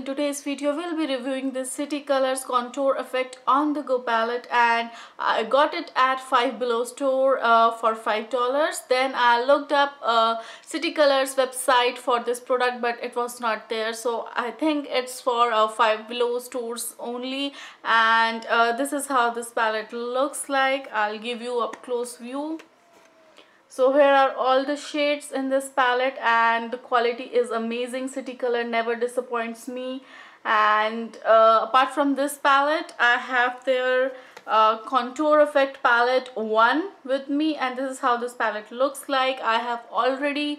in today's video we'll be reviewing this City Colors Contour Effect on the Go palette, and I got it at Five Below store for $5. Then I looked up City Colors website for this product, but it was not there, so I think it's for Five Below stores only. And this is how this palette looks like. I'll give you up close view. So here are all the shades in this palette, and the quality is amazing. City Color never disappoints me. And apart from this palette, I have their Contour Effect palette 1 with me, and this is how this palette looks like. I have already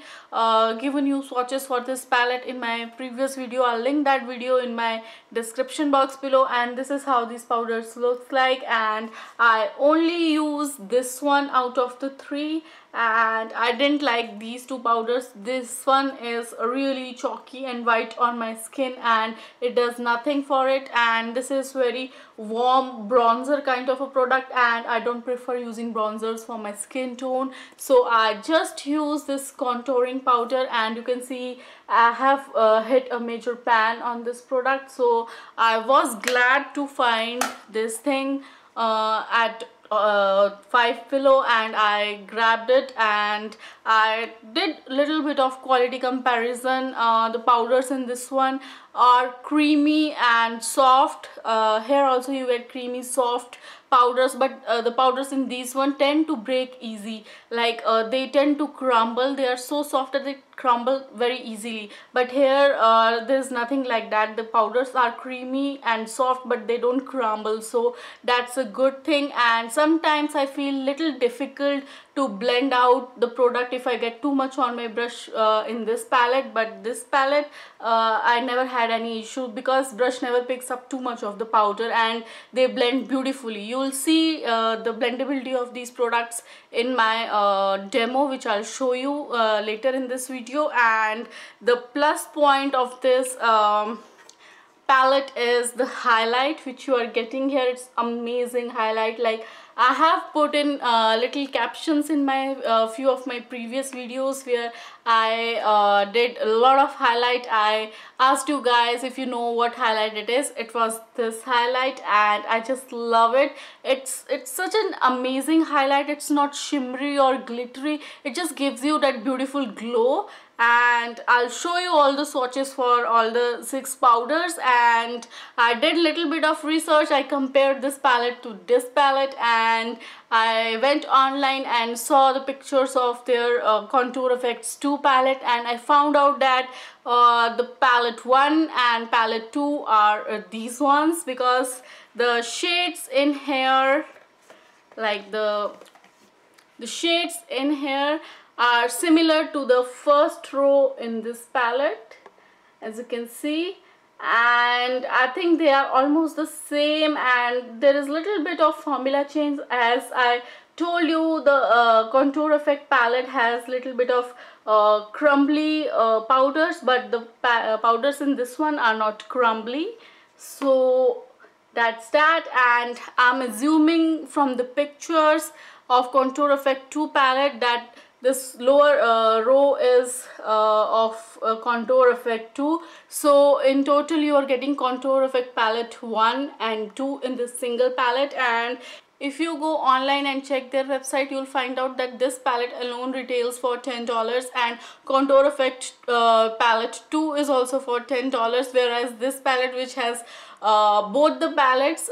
given you swatches for this palette in my previous video. I'll link that video in my description box below. And this is how these powders looks like, and I only use this one out of the three, and I didn't like these two powders. This one is really chalky and white on my skin, and it does nothing for it. And this is very warm bronzer kind of a product, and I don't prefer using bronzers for my skin tone, so I just use this contouring powder. And you can see I have hit a major pan on this product, so I was glad to find this thing at Five Below, and I grabbed it and I did little bit of quality comparison. The powders in this one are creamy and soft. Here also you get creamy soft powders, but the powders in these one tend to break easy. Like they tend to crumble. They are so soft that they crumble very easily, but here there's nothing like that. The powders are creamy and soft, but they don't crumble, so that's a good thing. And sometimes I feel little difficult to blend out the product if I get too much on my brush in this palette, but this palette I never had any issue because brush never picks up too much of the powder and they blend beautifully. You will see the blendability of these products in my demo, which I'll show you later in this video. And the plus point of this palette is the highlight which you are getting here. It's amazing highlight. Like I have put in little captions in my few of my previous videos where I did a lot of highlight. I asked you guys if you know what highlight it is. It was this highlight, and I just love it. It's such an amazing highlight. It's not shimmery or glittery. It just gives you that beautiful glow. And I'll show you all the swatches for all the 6 powders, and I did little bit of research. I compared this palette to this palette, and I went online and saw the pictures of their Contour Effects 2 palette, and I found out that the palette 1 and palette 2 are these ones, because the shades in here, like the shades in here are similar to the first row in this palette, as you can see, and I think they are almost the same. And there is little bit of formula change. As I told you, the Contour Effect palette has little bit of crumbly powders, but the powders in this one are not crumbly, so that's that. And I'm assuming from the pictures of Contour Effect 2 palette that this lower row is of Contour Effect 2. So in total you are getting Contour Effect palette 1 and 2 in this single palette. And if you go online and check their website, you'll find out that this palette alone retails for $10, and Contour Effect palette 2 is also for $10, whereas this palette, which has both the palettes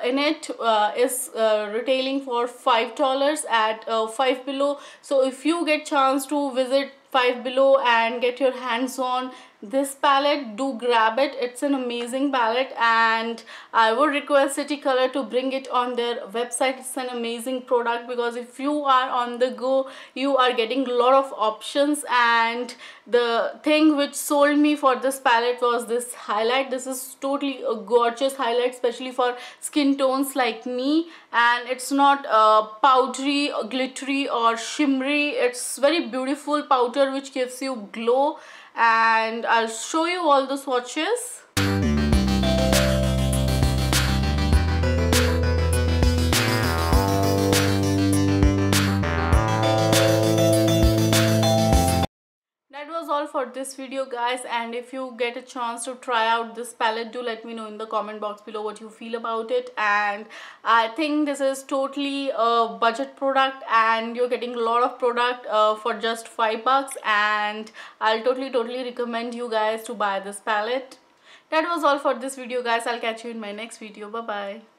in it, is retailing for $5 at Five Below. So if you get chance to visit Five Below and get your hands on this palette, do grab it. It's an amazing palette, and I would request City Color to bring it on their website. It's an amazing product, because if you are on the go, you are getting a lot of options. And the thing which sold me for this palette was this highlight. This is totally a gorgeous highlight, especially for skin tones like me, and it's not powdery, glittery or shimmery. It's very beautiful powder which gives you glow. And I'll show you all the swatches. That was all for this video, guys, and if you get a chance to try out this palette, do let me know in the comment box below what you feel about it. And I think this is totally a budget product, and you're getting a lot of product for just $5, and I'll totally recommend you guys to buy this palette. That was all for this video, guys. I'll catch you in my next video. Bye bye.